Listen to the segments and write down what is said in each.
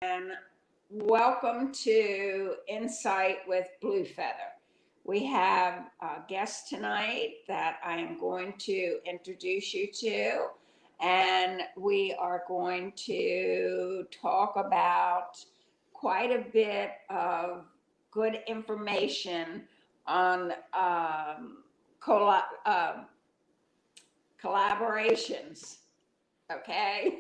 and welcome to Insight with Blue Feather. We have a guest tonight that I am going to introduce you to, and we are going to talk about quite a bit of good information on collaborations. Okay.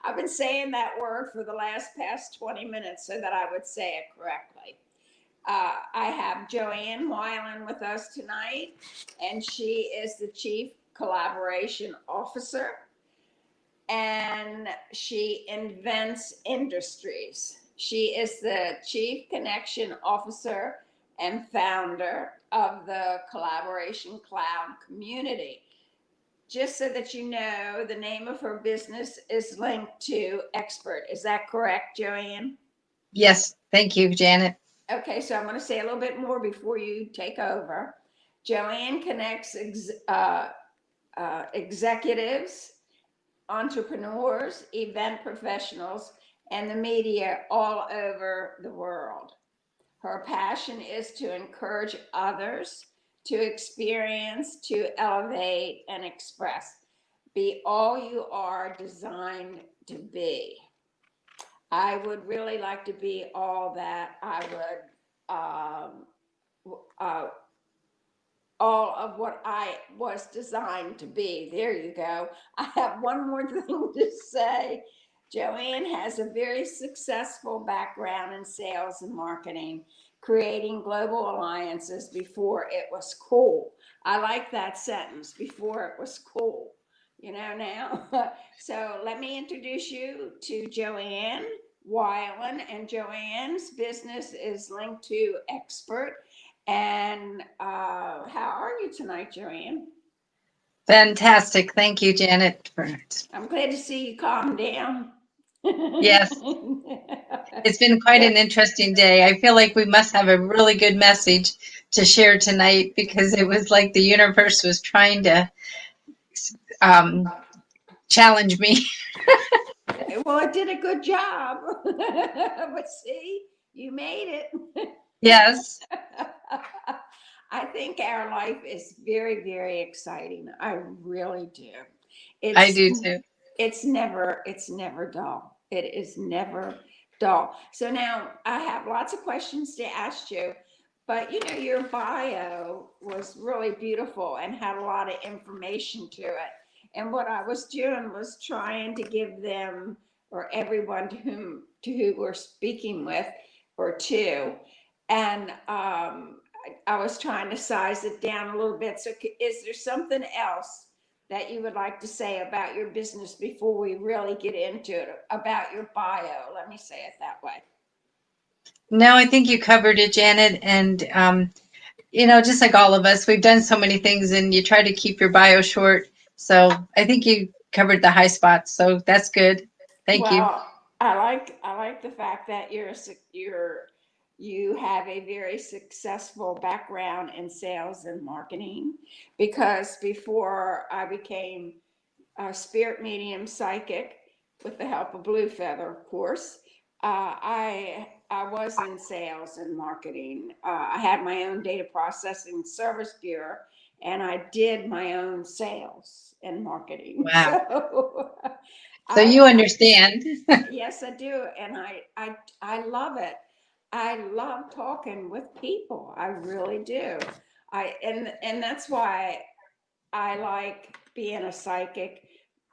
I've been saying that word for the past 20 minutes so that I would say it correctly. I have Joanne Weiland with us tonight, and she is the Chief Collaboration Officer, and she invents industries. She is the Chief Connection Officer and founder of the Collaboration Cloud community. Just so that you know, the name of her business is linked to Expert. Is that correct, Joanne? Yes, thank you, Janet. Okay, so I'm going to say a little bit more before you take over. Joanne connects executives, entrepreneurs, event professionals, and the media all over the world. Her passion is to encourage others to experience, to elevate, and express. Be all you are designed to be. I would really like to be all that I would, all of what I was designed to be. There you go. I have one more thing to say. Joanne has a very successful background in sales and marketing, creating global alliances before it was cool. I like that sentence, before it was cool, now. So let me introduce you to Joanne Weiland, and Joanne's business is linked to Expert. And how are you tonight, Joanne? Fantastic. Thank you, Janet. I'm glad to see you calm down. Yes, it's been quite an interesting day. I feel like we must have a really good message to share tonight, because it was like the universe was trying to challenge me. Well, it did a good job. But see, you made it. Yes. I think our life is very, very exciting. I really do. I do too. It's never dull. It is never dull. So now I have lots of questions to ask you, but your bio was really beautiful and had a lot of information to it. And what I was doing was trying to give them, or everyone to who we're speaking with, or to, and I was trying to size it down a little bit. So is there something else that you would like to say about your business before we really get into it, about your bio? Let me say it that way. No, I think you covered it, Janet. And, just like all of us, we've done so many things, and you try to keep your bio short. So I think you covered the high spots. So that's good. Thank you. I like the fact that you have a very successful background in sales and marketing, because before I became a spirit medium psychic with the help of Blue Feather, of course, I was in sales and marketing. I had my own data processing service bureau, and I did my own sales and marketing. Wow. So you understand. Yes, I do. And I love it. I love talking with people. I really do. And that's why I like being a psychic,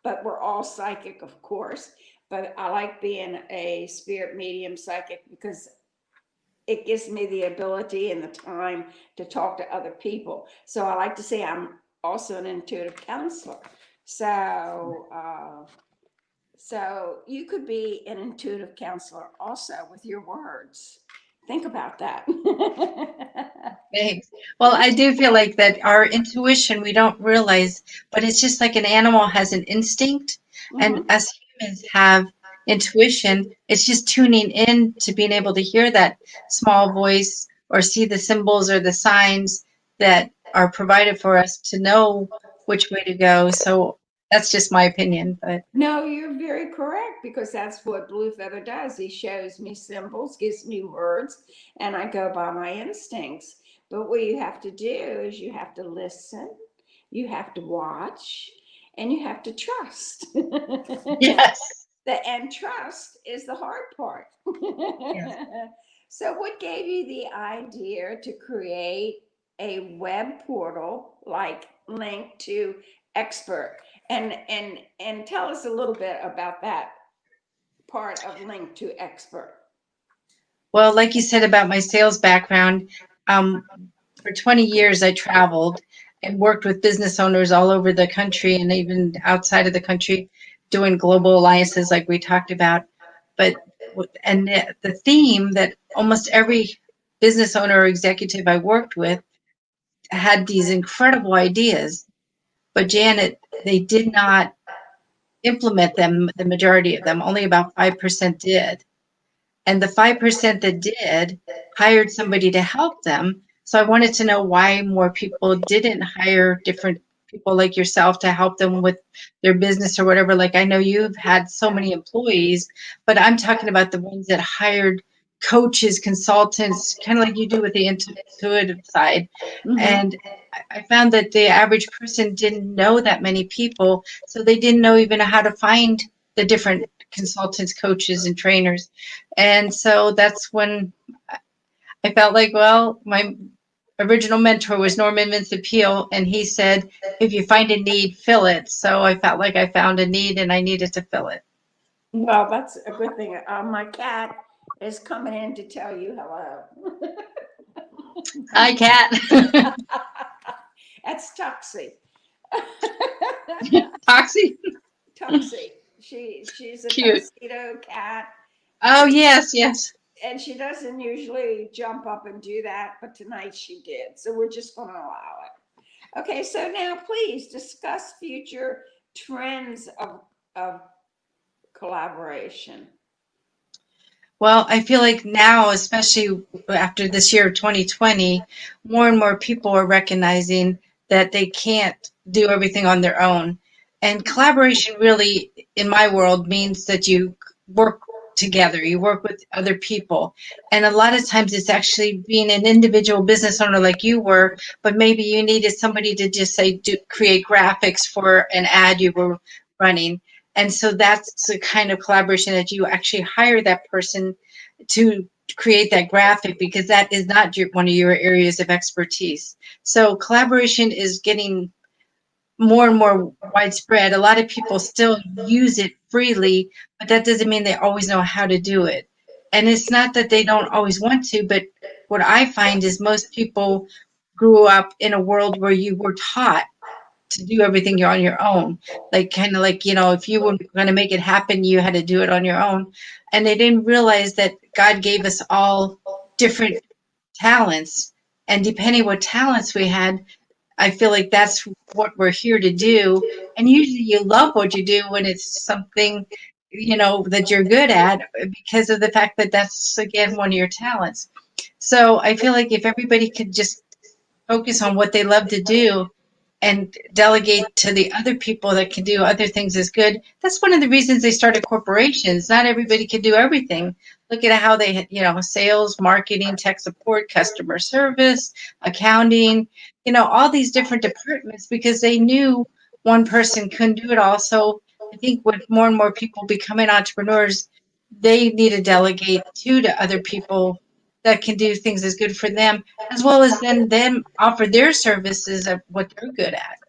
but we're all psychic, of course. But I like being a spirit medium psychic because it gives me the ability and the time to talk to other people. So I like to say I'm also an intuitive counselor. So you could be an intuitive counselor also with your words. Think about that. Thanks. Well, I do feel like that our intuition, we don't realize, but it's just like an animal has an instinct, and us humans have intuition. It's just tuning in to being able to hear that small voice or see the symbols or the signs that are provided for us to know which way to go. So That's just my opinion, but No, you're very correct, because that's what Blue Feather does. He shows me symbols, gives me words, and I go by my instincts. But what you have to do is you have to listen, you have to watch, and you have to trust. yes. And trust is the hard part. Yes. So, what gave you the idea to create a web portal like Link to Expert? And tell us a little bit about that part of Link to Expert. Well, like you said about my sales background, um, for 20 years I traveled and worked with business owners all over the country and even outside of the country doing global alliances like we talked about. But and the theme that almost every business owner or executive I worked with had these incredible ideas, but Janet, they did not implement them, the majority of them, only about 5% did. And the 5% that did hired somebody to help them. So I wanted to know why more people didn't hire different people like yourself to help them with their business or whatever. Like I know you've had so many employees, but I'm talking about the ones that hired coaches, consultants, kind of like you do with the intuitive side. Mm-hmm. And I found that the average person didn't know that many people, so they didn't know even how to find the different consultants, coaches, and trainers. And so that's when I felt like, well, my original mentor was Norman Vincent Peale, and he said, if you find a need, fill it. So I felt like I found a need and I needed to fill it. Well, that's a good thing. My cat is coming in to tell you hello. Hi, Kat. That's Tuxie. Toxie. Tuxie. She's a Cute. tuxedo cat. Oh, yes, yes. And she doesn't usually jump up and do that, but tonight she did. So we're just going to allow it. Okay, so now please discuss future trends of collaboration. Well, I feel like now, especially after this year, 2020, more and more people are recognizing that they can't do everything on their own. And collaboration really, in my world, means that you work together, you work with other people. And a lot of times it's actually being an individual business owner like you were, but maybe you needed somebody to just say, create graphics for an ad you were running. And so that's the kind of collaboration that you actually hire that person to create that graphic because that is not one of your areas of expertise. So collaboration is getting more and more widespread. A lot of people still use it freely, but that doesn't mean they always know how to do it. And it's not that they don't always want to, but what I find is most people grew up in a world where you were taught to do everything you're on your own. Like kind of like, if you were going to make it happen, you had to do it on your own. And they didn't realize that God gave us all different talents. And depending what talents we had, I feel like that's what we're here to do. And usually you love what you do when it's something, that you're good at because of the fact that that's, again, one of your talents. So I feel like if everybody could just focus on what they love to do and delegate to the other people that can do other things is good. That's one of the reasons they started corporations. Not everybody can do everything. Look at how they, sales, marketing, tech support, customer service, accounting, all these different departments because they knew one person couldn't do it all. So I think with more and more people becoming entrepreneurs, they need to delegate to other people that can do things as good for them as well as then them offer their services of what they're good at.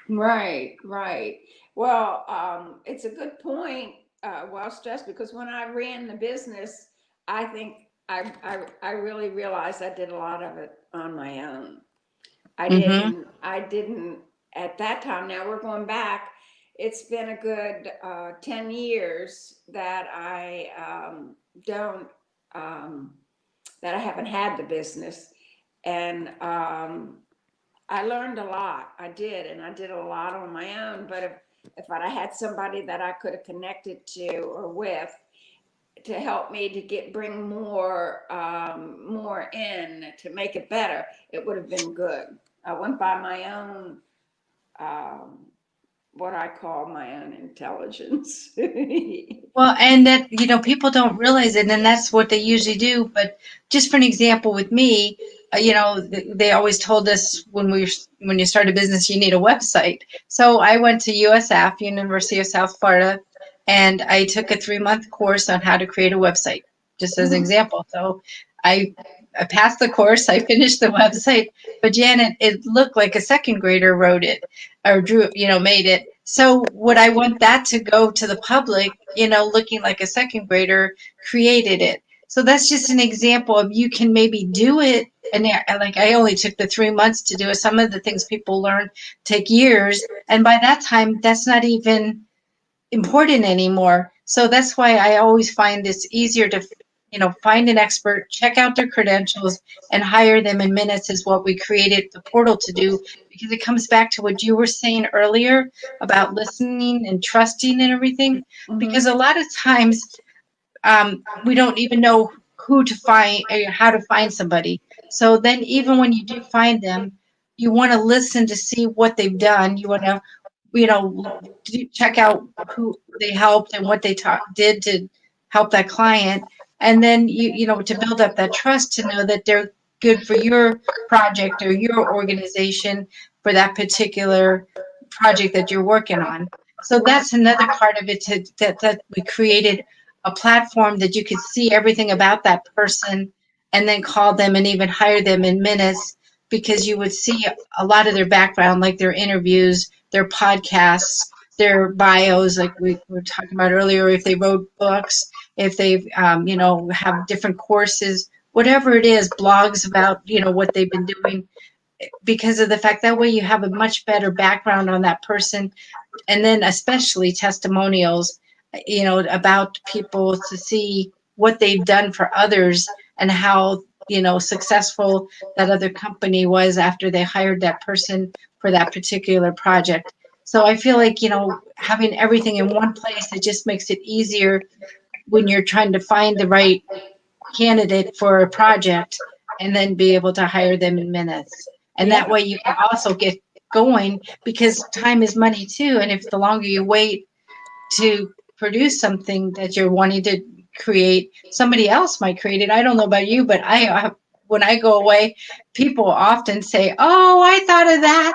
Right, right. Well, it's a good point, well stressed, because when I ran the business, I think I really realized I did a lot of it on my own. Mm-hmm. I didn't at that time. Now we're going back. It's been a good 10 years that I don't, um, that I haven't had the business. And I learned a lot. I did, and I did a lot on my own. But if I had somebody that I could have connected to or with to help me to bring more in to make it better, it would have been good. I went by my own um, what I call my own intelligence. Well, and that, people don't realize it, and that's what they usually do. But just for an example with me, they always told us when you start a business, you need a website. So I went to USF, University of South Florida, and I took a 3-month course on how to create a website, just as an example. So I, I passed the course, I finished the website, but Janet, it looked like a second grader wrote it or drew, made it. So would I want that to go to the public, looking like a second grader created it? So that's just an example of you can maybe do it. And like I only took the 3 months to do it. Some of the things people learn take years. And by that time, that's not even important anymore. So that's why I always find it's easier to, find an expert, check out their credentials, and hire them in minutes is what we created the portal to do, because it comes back to what you were saying earlier about listening and trusting and everything. Because a lot of times we don't even know who to find, or how to find somebody. So then even when you do find them, you want to listen to see what they've done. You want to, check out who they helped and what they did to help that client. And then, to build up that trust, to know that they're good for your project or your organization for that particular project that you're working on. So that's another part of it, that we created a platform that you could see everything about that person and then call them and even hire them in minutes, because you would see a lot of their background, like their interviews, their podcasts, their bios, like we were talking about earlier, if they wrote books, if they've, have different courses, whatever it is, blogs about, what they've been doing, because of the fact that way you have a much better background on that person. And then especially testimonials, about people, to see what they've done for others and how, successful that other company was after they hired that person for that particular project. So I feel like, having everything in one place, it just makes it easier when you're trying to find the right candidate for a project, and then be able to hire them in minutes. And that way you can also get going, because time is money too. And if the longer you wait to produce something that you're wanting to create, somebody else might create it. I don't know about you, but when I go away, people often say, "Oh, I thought of that,"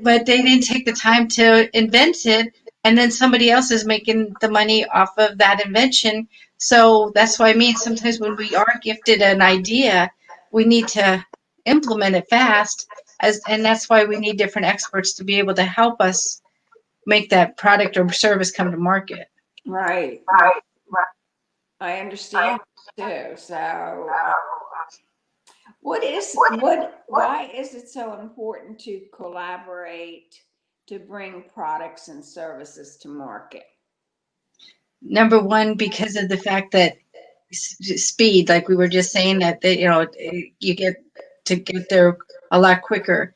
but they didn't take the time to invent it, and then somebody else is making the money off of that invention. So that's what I mean. Sometimes when we are gifted an idea, we need to implement it fast, and that's why we need different experts to be able to help us make that product or service come to market. Right. I understand too. So, why is it so important to collaborate to bring products and services to market? Number one, because of the fact that speed, like we were just saying, that you get there a lot quicker.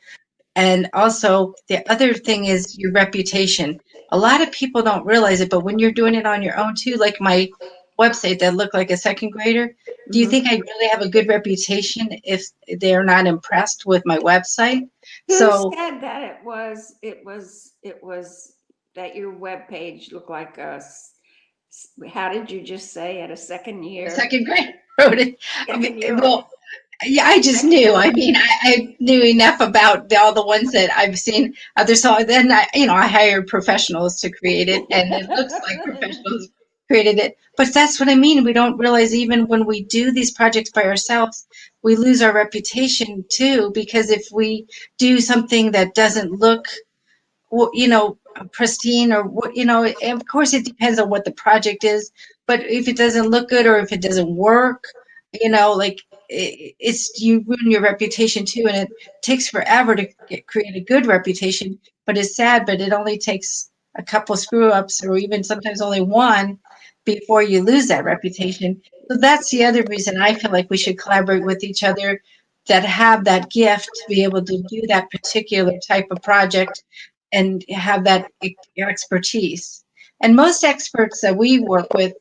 And also the other thing is your reputation. A lot of people don't realize it, but when you're doing it on your own too, like my website that looked like a second grader, do you think I really have a good reputation if they're not impressed with my website? Who said that it was that your web page looked like how did you just say it, a second year? Second grade wrote it. Well, yeah, I just knew. I mean, I knew enough about all the ones that I've seen others. So then I hired professionals to create it, and it looks like professionals created it. But that's what I mean. We don't realize, even when we do these projects by ourselves, we lose our reputation too, because if we do something that doesn't look, pristine, or of course it depends on what the project is, but if it doesn't look good, or if it doesn't work, like it's, you ruin your reputation too. And it takes forever to create a good reputation, but it's sad, but it only takes a couple screw ups, or even sometimes only one, before you lose that reputation. So that's the other reason I feel like we should collaborate with each other that have that gift to be able to do that particular type of project and have that expertise. And most experts that we work with,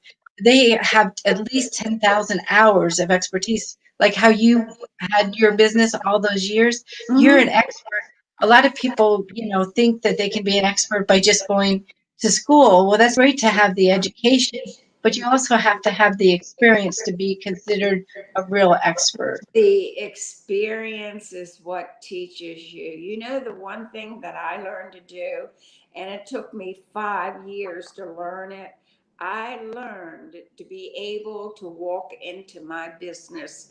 they have at least 10,000 hours of expertise. Like how you had your business all those years, you're an expert a lot of people, think that they can be an expert by just going to school. Well, that's great to have the education, but you also have to have the experience to be considered a real expert. The experience is what teaches you. You know, the one thing that I learned to do, and it took me 5 years to learn it, I learned to be able to walk into my business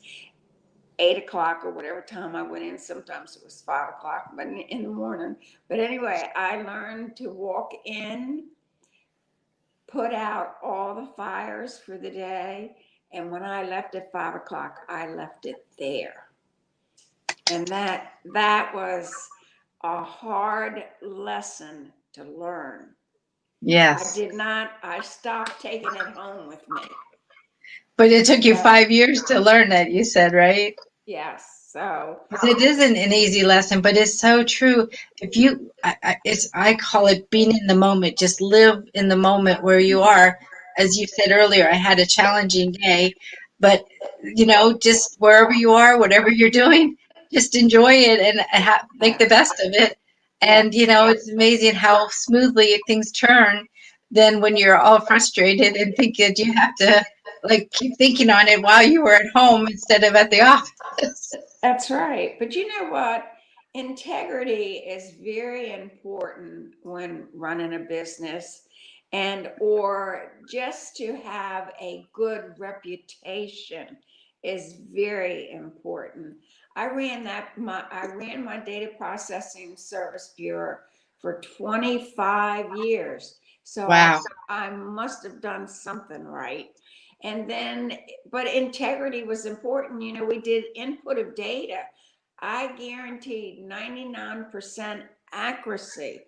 8 o'clock or whatever time I went in. Sometimes it was 5 o'clock, but in the morning. But anyway, I learned to walk in, put out all the fires for the day, and when I left at 5 o'clock, I left it there. And that was a hard lesson to learn. Yes. I stopped taking it home with me. But it took you 5 years to learn that, you said, right? Yes. So It isn't an easy lesson, but it's so true. If you, I call it being in the moment. Just live in the moment where you are. As you said earlier, I had a challenging day, but just wherever you are, whatever you're doing, just enjoy it and make the best of it. And it's amazing how smoothly things turn. Then when you're all frustrated and think that you have to keep thinking on it while you were at home instead of at the office. That's right. But you know what? Integrity is very important when running a business, and or just to have a good reputation is very important. I ran my data processing service bureau for 25 years. So Wow. I must have done something right. And then, but integrity was important. We did input of data. I guaranteed 99% accuracy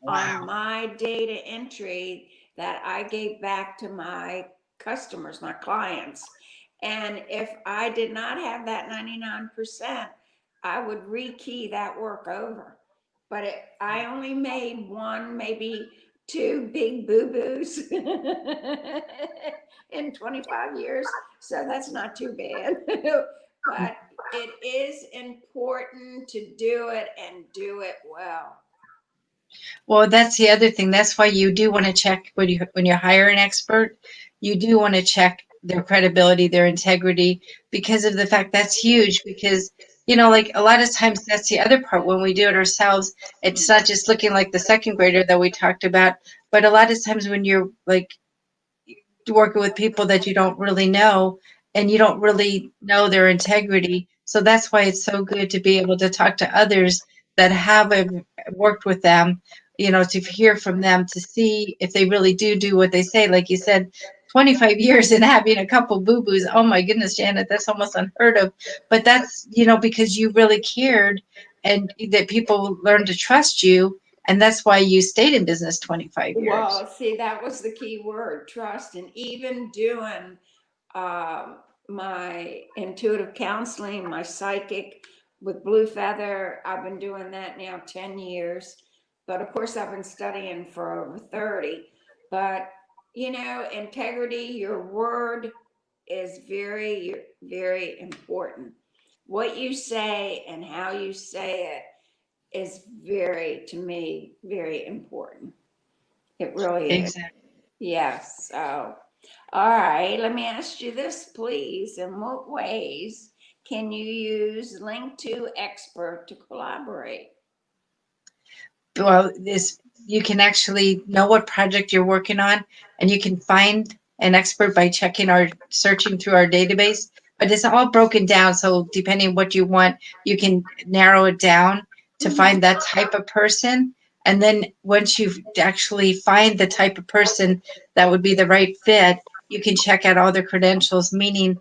on my data entry that I gave back to my customers, my clients. And if I did not have that 99%, I would rekey that work over. But I only made one, maybe two big boo-boos in 25 years. So that's not too bad. But it is important to do it and do it well. Well, that's the other thing. That's why you do want to check when you hire an expert, you do want to check their credibility, their integrity, because of the fact that's huge. Because like a lot of times that's the other part when we do it ourselves. It's not just looking like the second grader that we talked about, but a lot of times when you're working with people that you don't really know and you don't really know their integrity. So that's why it's so good to be able to talk to others that have worked with them, to hear from them, to see if they really do what they say. Like you said, 25 years and having a couple boo-boos. Oh my goodness, Janet, that's almost unheard of. But that's, because you really cared and that people learned to trust you. And that's why you stayed in business 25 years. Well, see, that was the key word, trust. And even doing my intuitive counseling, my psychic with Blue Feather, I've been doing that now 10 years. But of course, I've been studying for over 30. But, integrity, your word is very, very important. What you say and how you say it is to me, very important. It really is. Exactly. Yes. So, all right. Let me ask you this, please. In what ways can you use Link to Expert to collaborate? Well, you can actually know what project you're working on, and you can find an expert by searching through our database. But it's all broken down, so depending on what you want, you can narrow it down to find that type of person. And then once you actually find the type of person that would be the right fit, you can check out all their credentials, meaning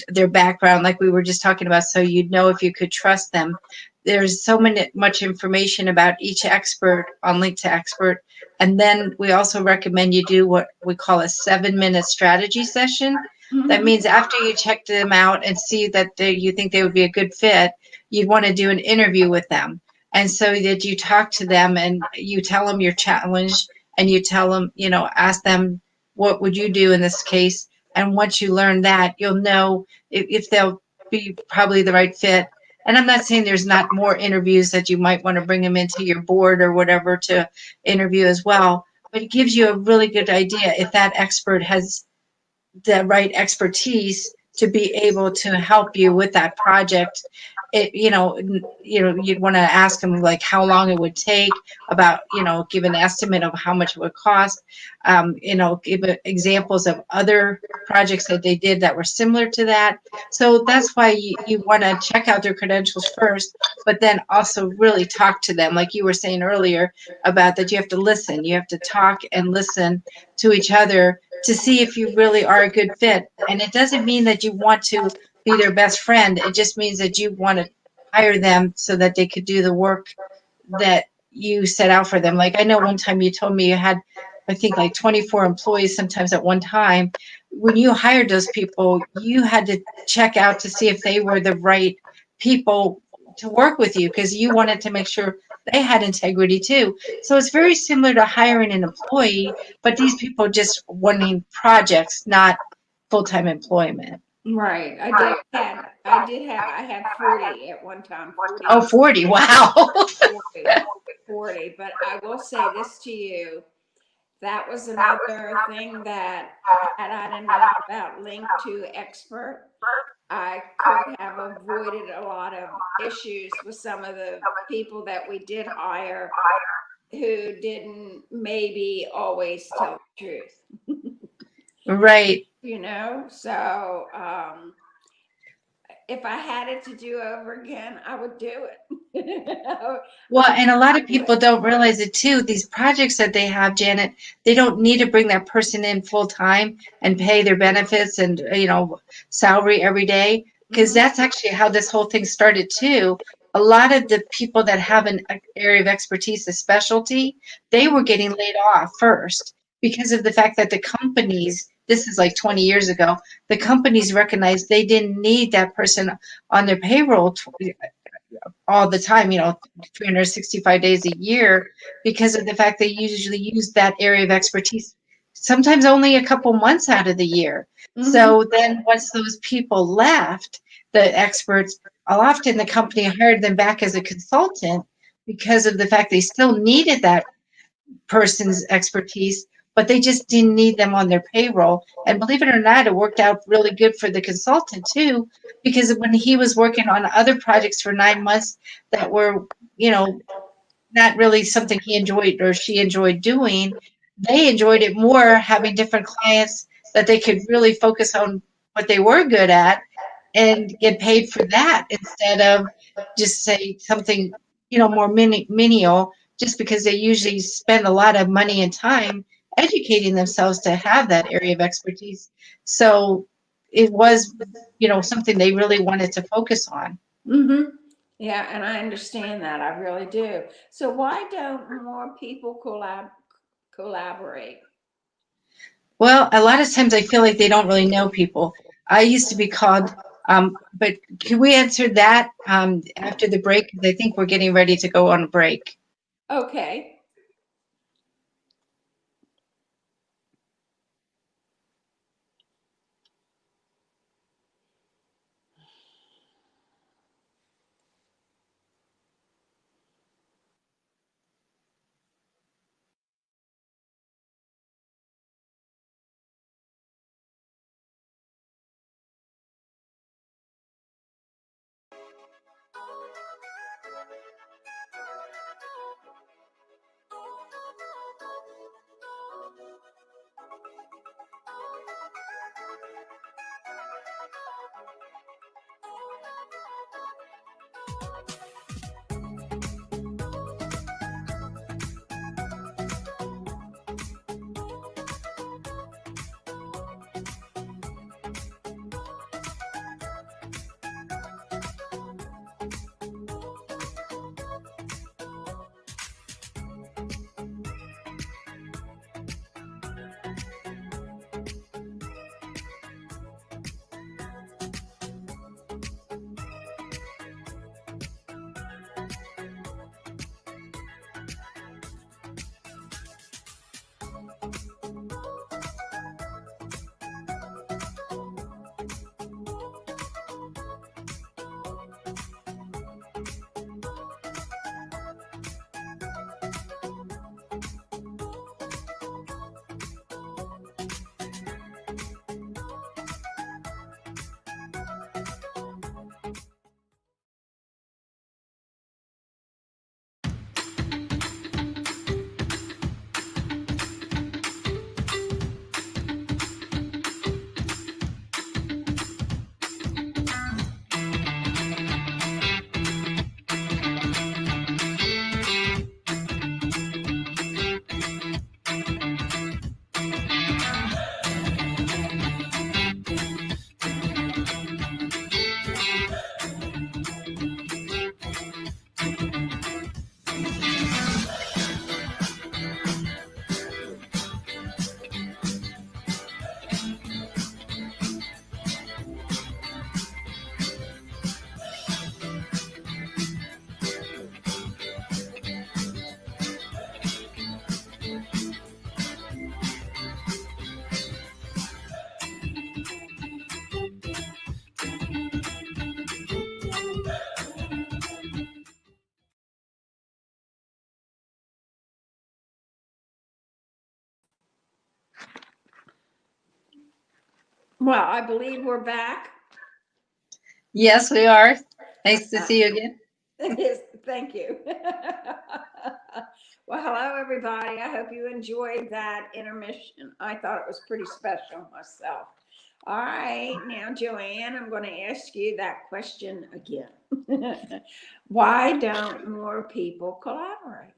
their background, like we were just talking about, so you'd know if you could trust them. There's so much information about each expert on Link to Expert. And then we also recommend you do what we call a 7-minute strategy session. That means after you check them out and see that you think they would be a good fit, you'd want to do an interview with them. And so that you talk to them and you tell them your challenge and you tell them, ask them, what would you do in this case? And once you learn that, you'll know if they'll be probably the right fit. And I'm not saying there's not more interviews that you might want to bring them into your board or whatever to interview as well, but it gives you a really good idea if that expert has the right expertise to be able to help you with that project. You'd want to ask them like how long it would take, about, give an estimate of how much it would cost, give examples of other projects that they did that were similar to that. So that's why you want to check out their credentials first, but then also really talk to them. Like you were saying earlier about that, you have to listen, you have to talk and listen to each other to see if you really are a good fit. And it doesn't mean that you want to be their best friend. It just means that you want to hire them so that they could do the work that you set out for them. Like I know one time you told me you had, I think, like 24 employees sometimes at one time. When you hired those people, you had to check out to see if they were the right people to work with you, because you wanted to make sure they had integrity too. So it's very similar to hiring an employee, but these people just wanting projects, not full-time employment. Right. I had 40 at one time. 40. Oh, 40. Wow. 40. But I will say this to you. That was another thing that, had I didn't know about Link to Expert, I could have avoided a lot of issues with some of the people that we did hire who didn't maybe always tell the truth. Right. So if I had it to do over again, I would do it. Well, and a lot of people don't realize it too. These projects that they have, Janet, they don't need to bring that person in full time and pay their benefits and, salary every day, because that's actually how this whole thing started too. A lot of the people that have an area of expertise, a specialty, they were getting laid off first because of the fact that the companies, this is like 20 years ago, the companies recognized they didn't need that person on their payroll all the time, 365 days a year, because of the fact they usually use that area of expertise sometimes only a couple months out of the year. So then once those people left, the experts, often the company hired them back as a consultant because of the fact they still needed that person's expertise, but they just didn't need them on their payroll. And believe it or not, it worked out really good for the consultant too, because when he was working on other projects for 9 months that were, not really something he enjoyed or she enjoyed doing, they enjoyed it more having different clients that they could really focus on what they were good at and get paid for that instead of just say something, more menial, just because they usually spend a lot of money and time educating themselves to have that area of expertise. So it was, something they really wanted to focus on. Yeah, and I understand that. I really do. So why don't more people collaborate? Well, a lot of times I feel like they don't really know people. I used to be called, but can we answer that after the break? Because I think we're getting ready to go on a break. Okay. Well, I believe we're back. Yes, we are. Nice to see you again. Yes, thank you. Well, hello, everybody. I hope you enjoyed that intermission. I thought it was pretty special myself. All right, now, Joanne, I'm going to ask you that question again. Why don't more people collaborate?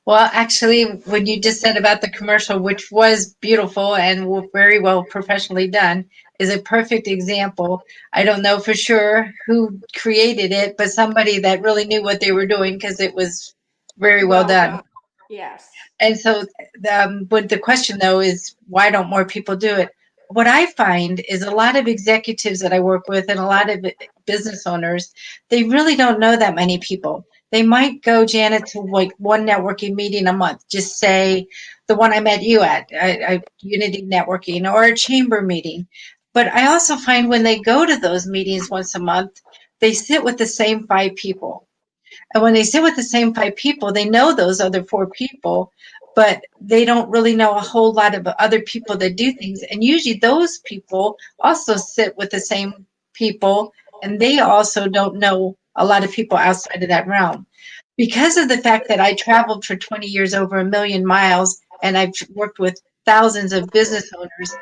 Well, actually, when you just said about the commercial, which was beautiful and very well professionally done, is a perfect example. I don't know for sure who created it, but somebody that really knew what they were doing because it was very well Well done. done. Yes. And so, but the question though is, why don't more people do it? What I find is a lot of executives that I work with and a lot of business owners, they really don't know that many people. They might go, Janet, to like one networking meeting a month, just say the one I met you at, Unity Networking, or a chamber meeting. But I also find when they go to those meetings once a month, they sit with the same 5 people. And when they sit with the same 5 people, they know those other 4 people, but they don't really know a whole lot of other people that do things. And usually those people also sit with the same people, and they also don't know a lot of people outside of that realm. Because of the fact that I traveled for 20 years over 1,000,000 miles, and I've worked with thousands of business owners,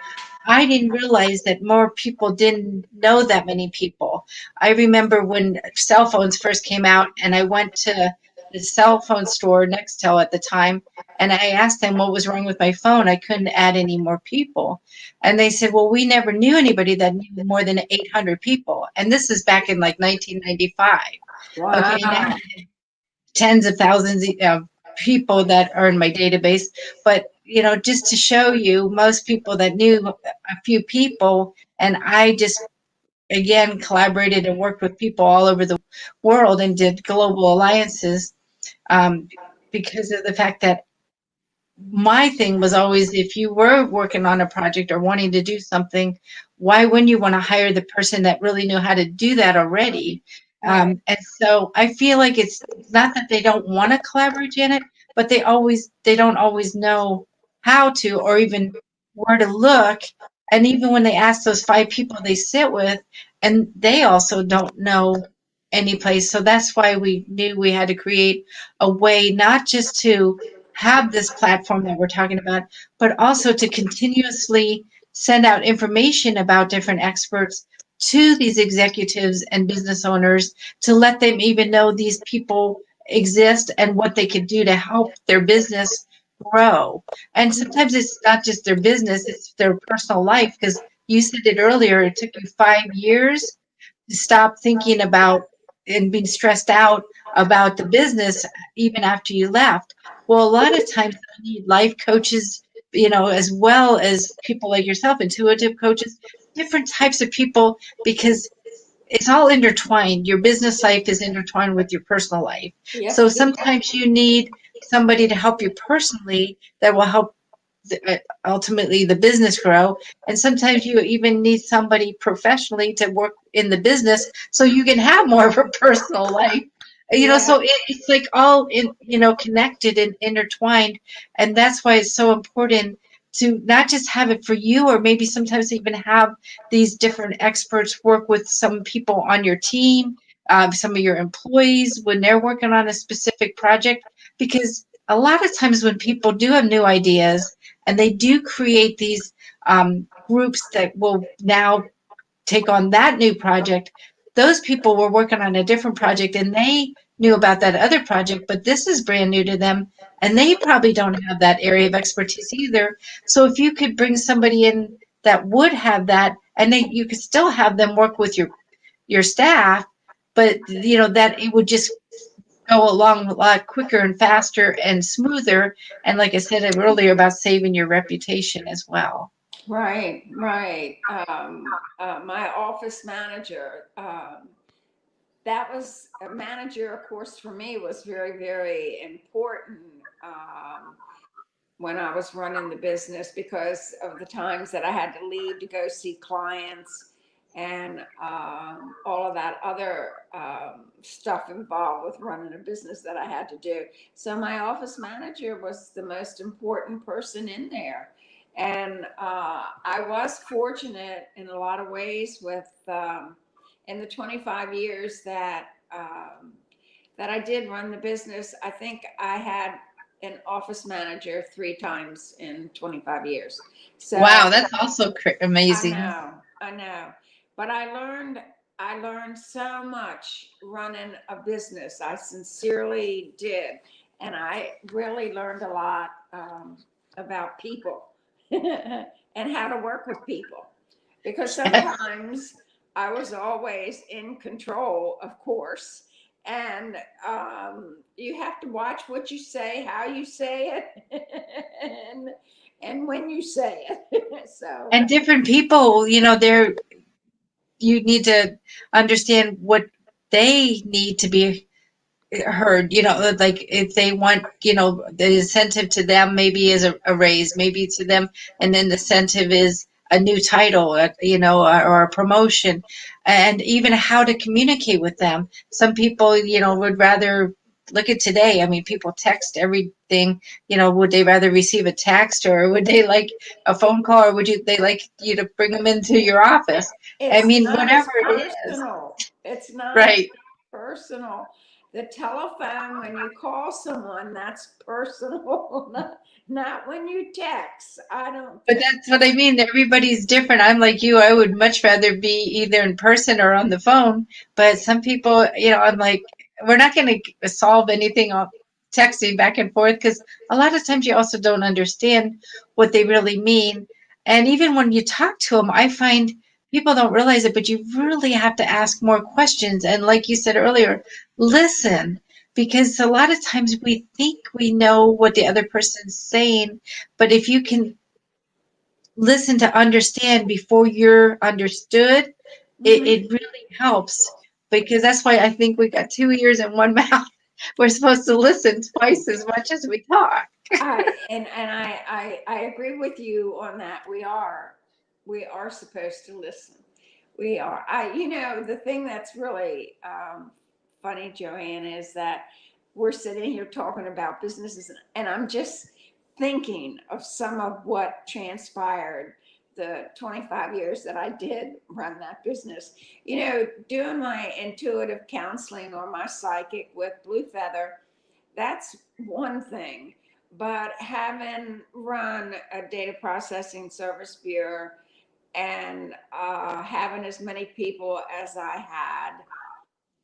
I didn't realize that more people didn't know that many people. I remember when cell phones first came out, and I went to the cell phone store, Nextel at the time, and I asked them what was wrong with my phone. I couldn't add any more people. And they said, well, we never knew anybody that knew more than 800 people. And this is back in like 1995. Okay, now Wow. tens of thousands of people that are in my database. But, just to show you, most people that knew a few people, and I just, again, collaborated and worked with people all over the world and did global alliances um, because of the fact that my thing was always, if you were working on a project or wanting to do something, why wouldn't you want to hire the person that really knew how to do that already? Right. And so I feel like it's not that they don't want to collaborate, Janet, but they don't always know how to or even where to look. And even when they ask those 5 people they sit with, and they also don't know any place. So that's why we knew we had to create a way not just to have this platform that we're talking about, but also to continuously send out information about different experts to these executives and business owners to let them even know these people exist and what they could do to help their business grow. And sometimes it's not just their business, it's their personal life. Because you said it earlier, it took you 5 years to stop thinking about and being stressed out about the business even after you left. Well, a lot of times you need life coaches, as well as people like yourself, intuitive coaches, different types of people, because it's all intertwined. Your business life is intertwined with your personal life. Yes, So it is. sometimes you need somebody to help you personally that will help ultimately the business grow. And sometimes you even need somebody professionally to work in the business so you can have more of a personal life. Yeah. So it's like all connected and intertwined. And that's why it's so important to not just have it for you, or maybe sometimes even have these different experts work with some people on your team, some of your employees when they're working on a specific project. Because a lot of times when people do have new ideas, and they do create these groups that will now take on that new project. Those people were working on a different project and they knew about that other project, but this is brand new to them and they probably don't have that area of expertise either. So if you could bring somebody in that would have that, and you could still have them work with your staff, but that it would just go along a lot quicker and faster and smoother. And like I said earlier about saving your reputation as well. Right, right. My office manager, that was a manager, of course, for me was very, very important when I was running the business because of the times that I had to leave to go see clients and all of that other stuff involved with running a business that I had to do. So my office manager was the most important person in there. And I was fortunate in a lot of ways with in the 25 years that that I did run the business. I think I had an office manager 3 times in 25 years. So Wow, that's also I amazing. know. But I learned so much running a business. I sincerely did. And I really learned a lot about people and how to work with people. Because sometimes I was always in control, of course. And you have to watch what you say, how you say it, and when you say it. So, And different people, you need to understand what they need to be heard, like if they want, the incentive to them maybe is a raise, maybe to them, and then the incentive is a new title, or a promotion, and even how to communicate with them. Some people, would rather look at today. I mean, people text everything, would they rather receive a text, or would they like a phone call, or they like you to bring them into your office? I it's mean, not as whatever it is, personal. It's not as right? personal. The telephone, when you call someone, that's personal, not when you text. I don't But think. that's what I mean. Everybody's different. I'm like you. I would much rather be either in person or on the phone. But some people, I'm like, we're not going to solve anything on texting back and forth, because a lot of times you also don't understand what they really mean. And even when you talk to them, I find people don't realize it, but you really have to ask more questions. And like you said earlier, listen, because a lot of times we think we know what the other person's saying, but if you can listen to understand before you're understood, Mhm. it really helps, because that's why I think we got 2 ears and one mouth. We're supposed to listen twice as much as we talk. I agree with you on that. We are supposed to listen. We are. The thing that's really funny, Joanne, is that we're sitting here talking about businesses, and I'm just thinking of some of what transpired the 25 years that I did run that business. Doing my intuitive counseling or my psychic with Blue Feather, that's one thing. But having run a data processing service bureau and having as many people as I had,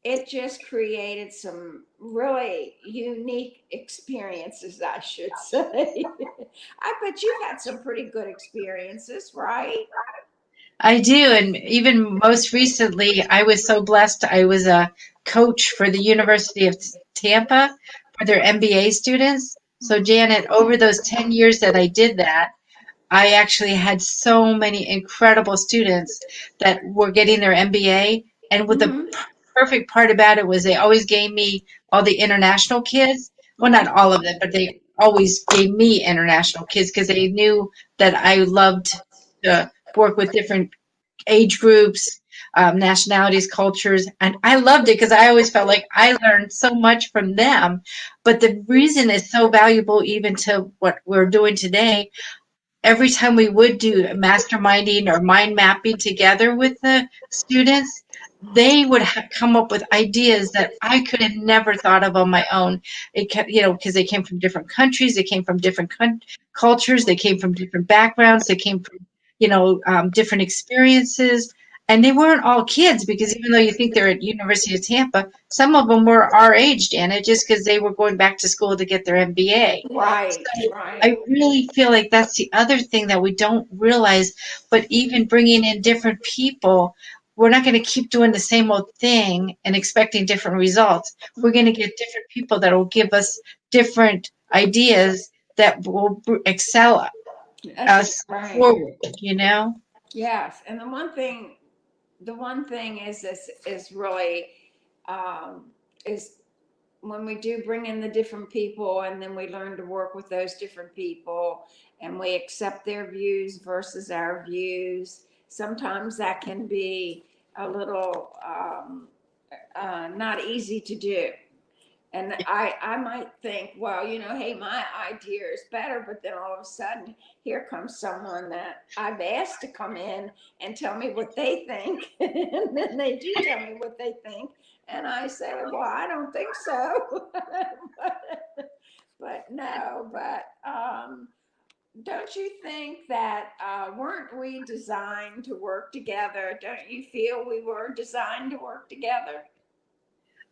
it just created some really unique experiences, I should say. I bet you've had some pretty good experiences, right? I do. And even most recently, I was so blessed. I was a coach for the University of Tampa for their MBA students. So, Janet, over those 10 years that I did that, I actually had so many incredible students that were getting their MBA. And what the Mm-hmm. perfect part about it was they always gave me all the international kids. Well, not Mm-hmm. all of them, but they always gave me international kids because they knew that I loved to work with different age groups, nationalities, cultures. And I loved it because I always felt like I learned so much from them. But the reason it's so valuable, even to what we're doing today, every time we would do masterminding or mind mapping together with the students, they would come up with ideas that I could have never thought of on my own. It kept, because they came from different countries, they came from different cultures, they came from different backgrounds, they came from, different experiences. And they weren't all kids, because even though you think they're at University of Tampa, some of them were our age, Janet, just because they were going back to school to get their MBA. Right, So right. I really feel like that's the other thing that we don't realize. But even bringing in different people, we're not going to keep doing the same old thing and expecting different results. We're going to get different people that will give us different ideas that will excel That's us right. forward. Yes, and the one thing is really um, is when we do bring in the different people, and then we learn to work with those different people, and we accept their views versus our views. Sometimes that can be a little not easy to do. And I might think, well, hey, my idea is better, but then all of a sudden, here comes someone that I've asked to come in and tell me what they think. And then they do tell me what they think. And I say, well, I don't think so. but no, don't you think that weren't we designed to work together? Don't you feel we were designed to work together?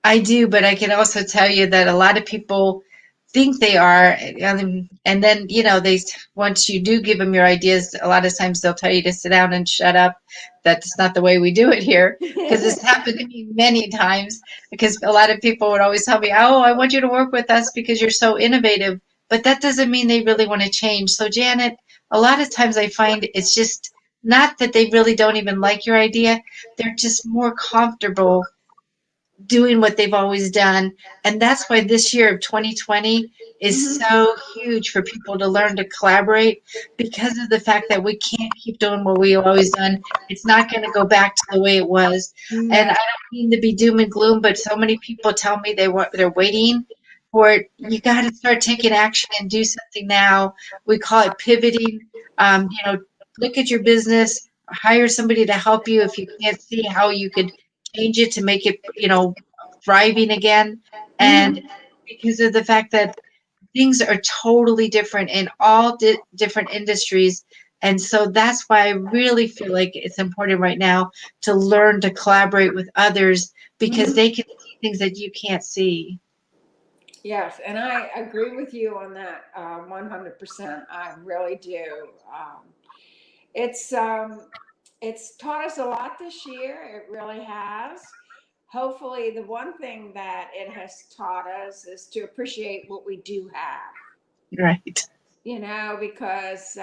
I do, but I can also tell you that a lot of people think they are, and then they once you do give them your ideas, a lot of times they'll tell you to sit down and shut up. That's not the way we do it here, because it's happened to me many times. Because a lot of people would always tell me, "Oh, I want you to work with us because you're so innovative," but that doesn't mean they really want to change. So, Janet, a lot of times I find it's just not that they really don't even like your idea; they're just more comfortable doing what they've always done. And that's why this year of 2020 is so huge for people to learn to collaborate, because of the fact that we can't keep doing what we've always done. It's not going to go back to the way it was. And I don't mean to be doom and gloom, but so many people tell me they're waiting for it. You got to start taking action and do something now. We call it pivoting. Look at your business, hire somebody to help you if you can't see how you could change it to make it, thriving again. And because of the fact that things are totally different in all different industries. And so that's why I really feel like it's important right now to learn to collaborate with others, because they can see things that you can't see. Yes, and I agree with you on that 100%. I really do. It's it's taught us a lot this year. It really has. Hopefully, the one thing that it has taught us is to appreciate what we do have. Right. Because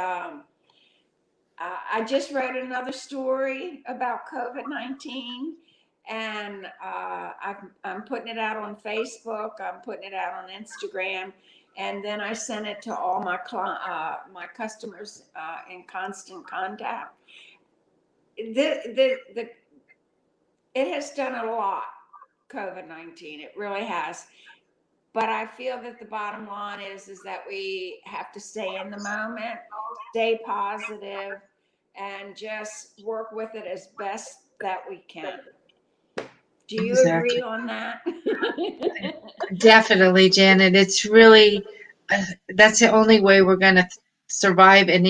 I just wrote another story about COVID-19, and I'm putting it out on Facebook. I'm putting it out on Instagram, and then I sent it to all my customers in constant contact. The it has done a lot. COVID-19, it really has. But I feel that the bottom line is that we have to stay in the moment, stay positive, and just work with it as best that we can. Do you agree Exactly. on that? Definitely, Janet. It's really that's the only way we're going to survive and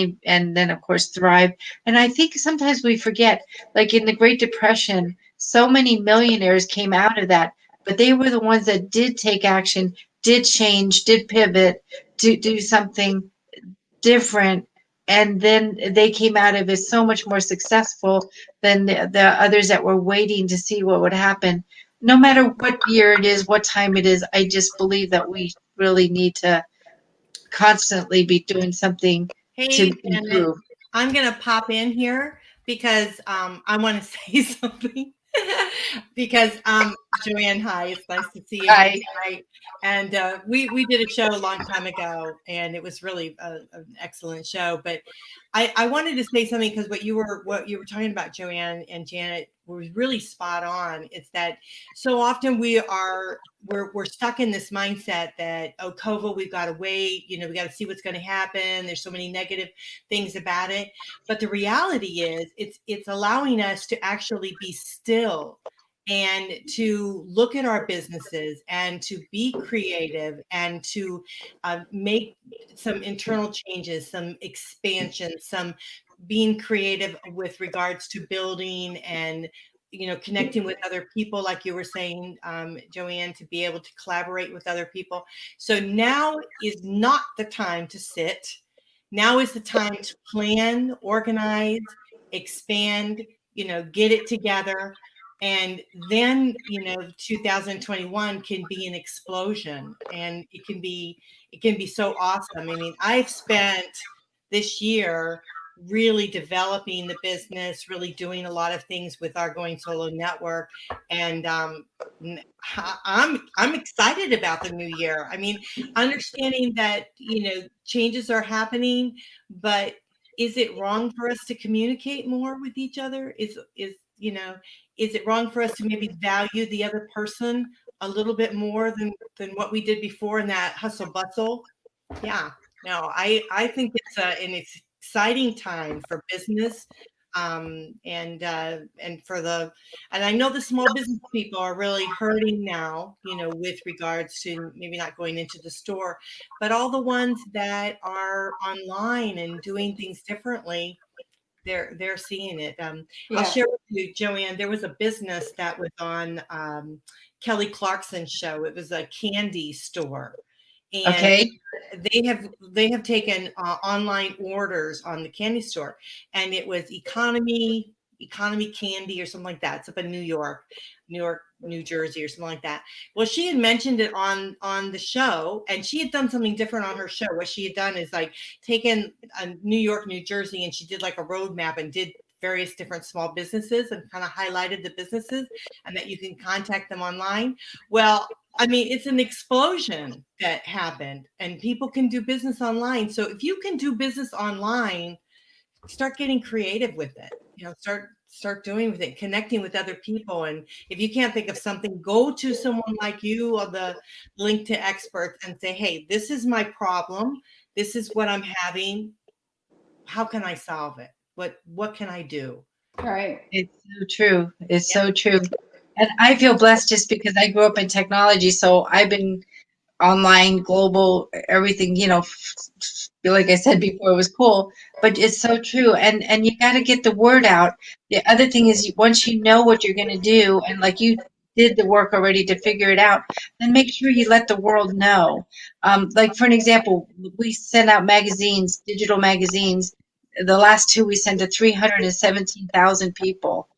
then of course thrive. And I think sometimes we forget, like in the Great Depression, so many millionaires came out of that, but they were the ones that did take action, did change, did pivot, to do something different, and then they came out of it so much more successful than the others that were waiting to see what would happen. No matter what year it is, what time it is, I just believe that we really need to constantly be doing something Hey, to Janet, improve. I'm going to pop in here because I want to say something. Because Joanne, hi, it's nice to see you again Right. tonight. And we did a show a long time ago, and it was really an excellent show. But I wanted to say something because what you were talking about, Joanne and Janet, was really spot on. It's that so often we're stuck in this mindset that, oh, COVID, we've got to wait, we got to see what's going to happen. There's so many negative things about it. But the reality is it's allowing us to actually be still and to look at our businesses and to be creative and to make some internal changes, some expansion, some being creative with regards to building and connecting with other people, like you were saying, Joanne, to be able to collaborate with other people. So now is not the time to sit. Now is the time to plan, organize, expand, get it together. And then, 2021 can be an explosion, and it can be so awesome. I mean, I've spent this year really developing the business, really doing a lot of things with our Going Solo network. And I'm excited about the new year. I mean, understanding that, changes are happening, but is it wrong for us to communicate more with each other? Is it wrong for us to maybe value the other person a little bit more than what we did before in that hustle bustle. Yeah, no, I think it's an exciting time for business, and I know the small business people are really hurting now, with regards to maybe not going into the store, but all the ones that are online and doing things differently, they're seeing it. I'll share with you, Joanne, there was a business that was on Kelly Clarkson's show. It was a candy store. And Okay. they have taken online orders on the candy store, and it was economy candy or something like that. It's up in New York, New Jersey or something like that. Well, she had mentioned it on the show, and she had done something different on her show. What she had done is like taken New York, New Jersey, and she did like a roadmap and did various different small businesses and kind of highlighted the businesses and that you can contact them online. Well, I mean, it's an explosion that happened, and people can do business online. So if you can do business online, start getting creative with it. Start doing with it, connecting with other people. And if you can't think of something, go to someone like you or the Link to Experts and say, hey, this is my problem. This is what I'm having. How can I solve it? What can I do? Right. It's so true. It's so true. And I feel blessed just because I grew up in technology. So I've been online, global, everything, like I said before, it was cool, but it's so true. And you got to get the word out. The other thing is once you know what you're going to do, and like you did the work already to figure it out, then make sure you let the world know. Like for an example, we send out magazines, digital magazines. The last two we sent to 317,000 people,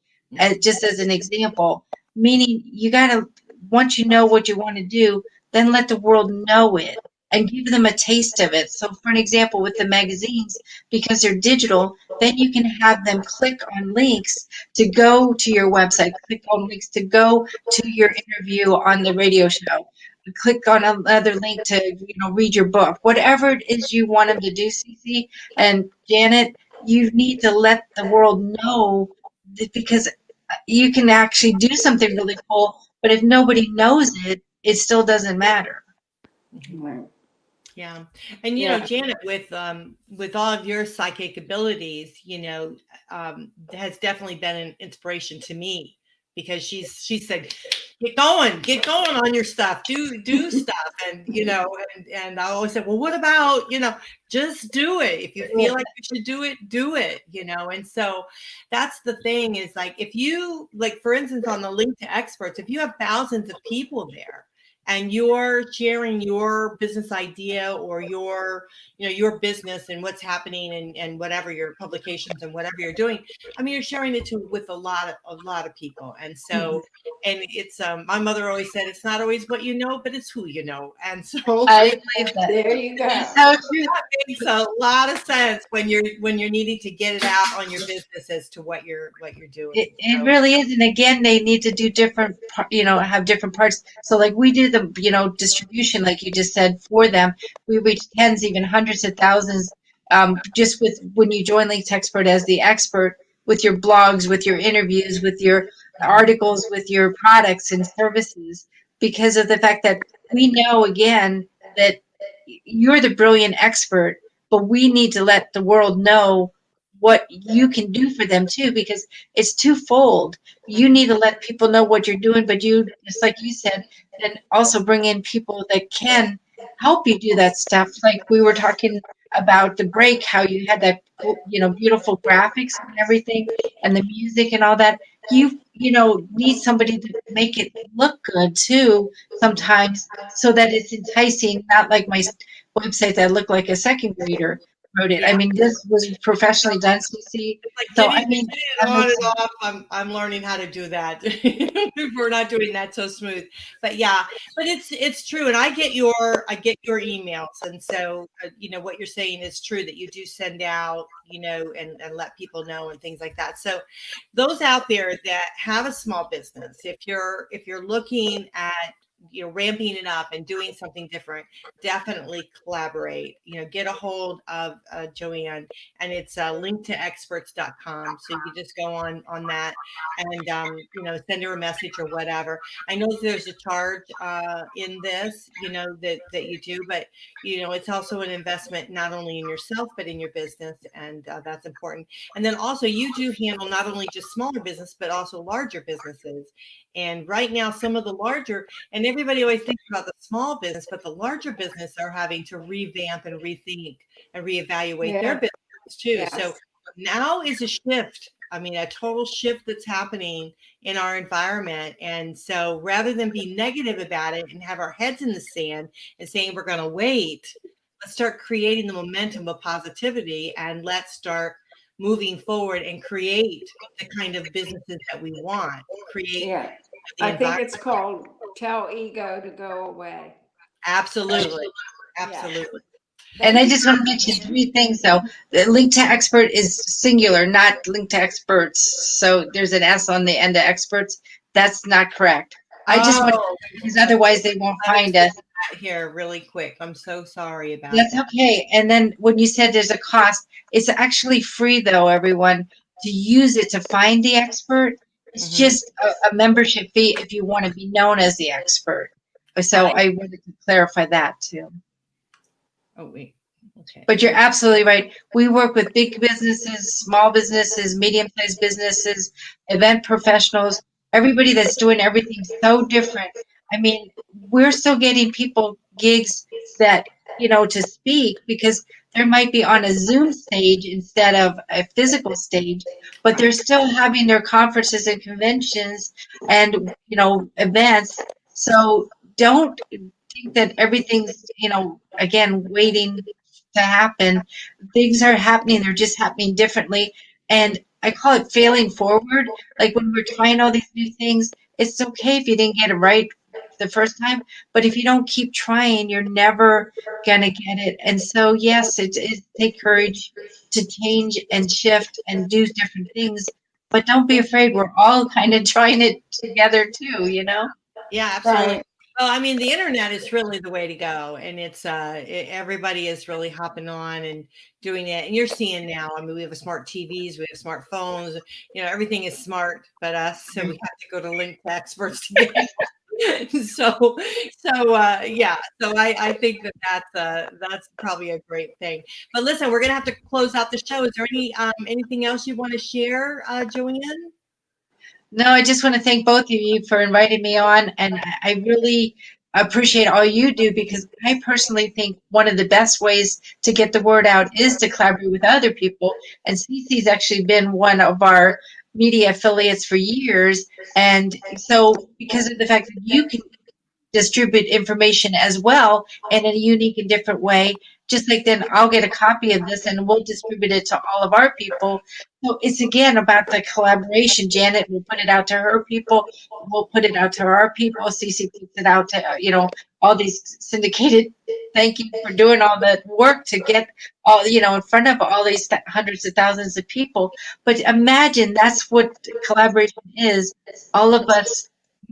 just as an example, meaning you got to, once you know what you want to do, then let the world know it and give them a taste of it. So for an example, with the magazines, because they're digital, then you can have them click on links to go to your website, click on links to go to your interview on the radio show, click on another link to read your book, whatever it is you want them to do. Cece and Janet, you need to let the world know, because you can actually do something really cool, but if nobody knows it, it still doesn't matter. Right. Yeah. And, Janet, with all of your psychic abilities, has definitely been an inspiration to me, because she said, get going on your stuff, do stuff. And, and I always said, well, what about, just do it. If you feel like you should do it, And so that's the thing is, like, if you, like, for instance, on the Link to Experts, if you have thousands of people there, and you're sharing your business idea or your business and what's happening and whatever your publications and whatever you're doing, I mean, you're sharing it with a lot of people. And so, and it's, my mother always said, it's not always what you know, but it's who you know. And so I believe that. There you go. It's so true. That makes a lot of sense when you're needing to get it out on your business as to what you're doing. It really is. And again, they need to do different, have different parts. So like we do the, distribution, like you just said, for them. We reach tens, even hundreds of thousands, just with when you join Link to Expert as the expert, with your blogs, with your interviews, with your articles, with your products and services, because of the fact that we know, again, that you're the brilliant expert, but we need to let the world know what you can do for them too, because it's twofold. You need to let people know what you're doing, but you, just like you said, then also bring in people that can help you do that stuff. Like we were talking about the break, how you had that, beautiful graphics and everything, and the music and all that. You need somebody to make it look good too sometimes, so that it's enticing, not like my website that looked like a second grader wrote it. Yeah. I mean, this was professionally done, Cece. Like So getting, I mean, it on and off. I'm learning how to do that. We're not doing that so smooth, but yeah, but it's true. And I get your emails, and so what you're saying is true, that you do send out, and let people know and things like that. So those out there that have a small business, if you're looking at ramping it up and doing something different, definitely collaborate. Get a hold of Joanne, and it's linkedtoexperts.com. So you just go on that and send her a message or whatever. I know there's a charge in this, that you do, but it's also an investment not only in yourself but in your business, and that's important. And then also you do handle not only just smaller business but also larger businesses. And right now, some of the larger, and everybody always thinks about the small business, but the larger business are having to revamp and rethink and reevaluate their business too. Yes. So now is a shift. I mean, a total shift that's happening in our environment. And so rather than be negative about it and have our heads in the sand and saying we're going to wait, let's start creating the momentum of positivity, and let's start moving forward and create the kind of businesses that we want. Create. I think it's called Tell Ego to Go Away. Absolutely. Absolutely. And I just want to mention 3 things, though. The link to expert is singular, not link to experts. So there's an S on the end of experts. That's not correct. I just want to, because otherwise they won't find us. Here really quick. I'm so sorry about That's that. okay. And then when you said there's a cost, it's actually free, though, everyone, to use it to find the expert. It's just a membership fee if you want to be known as the expert. So I wanted to clarify that, too. Oh, wait. Okay. But you're absolutely right. We work with big businesses, small businesses, medium-sized businesses, event professionals, everybody that's doing everything so different. I mean, we're still getting people gigs that, to speak, because there might be on a Zoom stage instead of a physical stage, but they're still having their conferences and conventions and, events. So don't think that everything's, again, waiting to happen. Things are happening, they're just happening differently. And I call it failing forward. Like when we're trying all these new things, it's okay if you didn't get it right the first time, but if you don't keep trying, you're never gonna get it. And so yes, it take courage to change and shift and do different things, but don't be afraid. We're all kind of trying it together too, Yeah, absolutely. Right. Well, I mean, the internet is really the way to go, and it's everybody is really hopping on and doing it. And you're seeing now. I mean, we have smart TVs, we have smartphones. Everything is smart, but us. So we have to go to link to experts to get it. So yeah. So I think that's probably a great thing. But listen, we're gonna have to close out the show. Is there anything else you want to share, Joanne? No, I just want to thank both of you for inviting me on, and I really appreciate all you do, because I personally think one of the best ways to get the word out is to collaborate with other people. And Cece's actually been one of our media affiliates for years, and so because of the fact that you can distribute information as well in a unique and different way, just like then I'll get a copy of this and we'll distribute it to all of our people. So it's again about the collaboration. Janet will put it out to her people, we'll put it out to our people, Cece puts it out to all these syndicated. Thank you for doing all the work to get all in front of all these hundreds of thousands of people. But imagine that's what collaboration is, all of us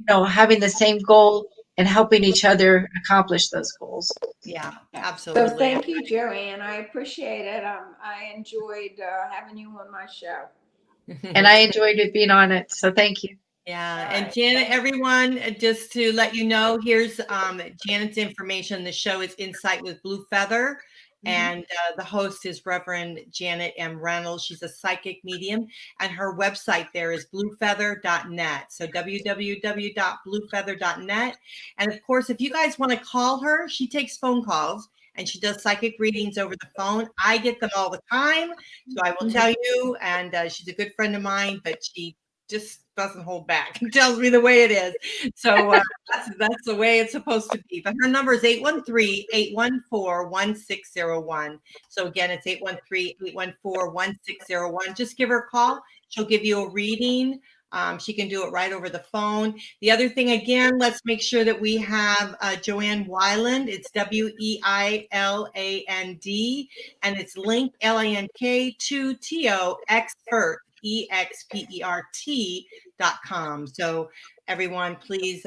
having the same goal and helping each other accomplish those goals. Yeah, absolutely. So thank you, Joanne. I appreciate it. I enjoyed having you on my show. And I enjoyed it being on it. So thank you. Yeah. And Janet, everyone, just to let you know, here's Janet's information. The show is Insight with Blue Feather. And the host is Reverend Janet M. Reynolds. She's a psychic medium, and her website there is bluefeather.net. So www.bluefeather.net. And of course, if you guys want to call her, she takes phone calls and she does psychic readings over the phone. I get them all the time. So I will tell you, and she's a good friend of mine, but she just doesn't hold back and tells me the way it is. So that's the way it's supposed to be. But her number is 813-814-1601. So again, it's 813-814-1601. Just give her a call. She'll give you a reading. She can do it right over the phone. The other thing, again, let's make sure that we have Joanne Weiland. It's Weiland, and it's link, LINK, to TO expert. EXPERT.com. So everyone, please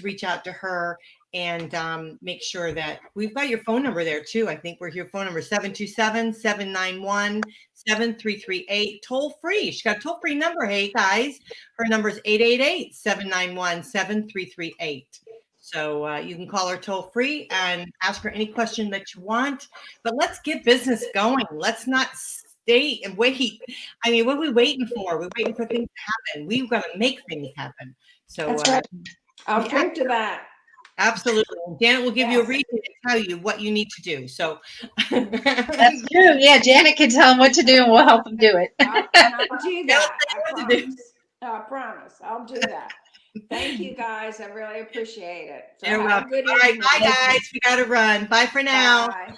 reach out to her and make sure that we've got your phone number there too. I think we're your phone number 727-791-7338, toll free. She's got a toll free number. Hey guys, her number is 888-791-7338. So you can call her toll free and ask her any question that you want. But let's get business going. Let's not stay and wait. I mean, what are we waiting for? We're waiting for things to happen. We've got to make things happen. So That's right. I'll drink to that. Absolutely. Janet will give you a reading and tell you what you need to do. So That's true. Yeah, Janet can tell them what to do and we'll help them do it. I'll do that. I promise. I'll do that. Thank you guys. I really appreciate it. So you're welcome. All right, bye guys. We got to run. Bye for now. Bye.